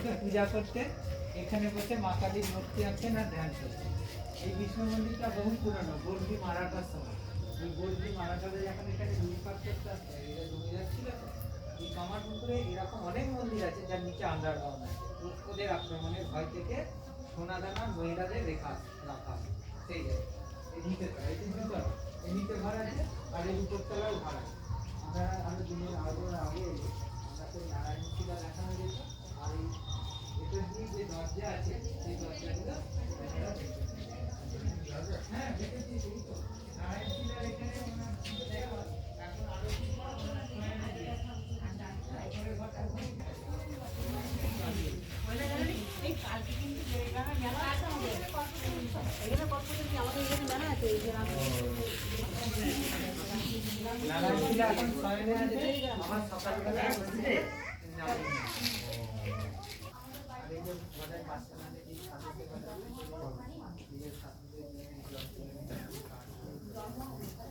বসে পূজা করতেন, এখানে বসে মা কালীর মূর্তি আঁকতেন আর ধ্যান করতেন। এই বিষ্ণু মন্দিরটা বহু পুরনো, গর্জি মারাঠার সময়। ওই গর্জি মারাঠাদের যখন এখানে লুটপাট করতে আসতো, এরা জমিদার ছিল তো, এই কামারপুকুরে এরকম অনেক মন্দির আছে যার নিচে আন্ডারগ্রাউন্ড আছে। ওদের আক্রমণের ভয় থেকে সোনা দানা মহিলাদের রাখা সেই জায়গায়। এই নিচে তলা, এই দুতলা, এই নিচে ঘর আছে আর এই উপরতলাও ঘর আছে। আমরা দিনের আগে আমরা সেই নারায়ণ শিলা দেখানো যেত। আর এই ভেতর দিয়ে যে দরজা আছে সেই দরজাগুলো হ্যাঁ ভেতর দিয়ে সেই তো নারায়ণ শিলার এখানে এখন আরো এখন আমার সকালবেলা আর এই যে ঘরের মাঝখানে যে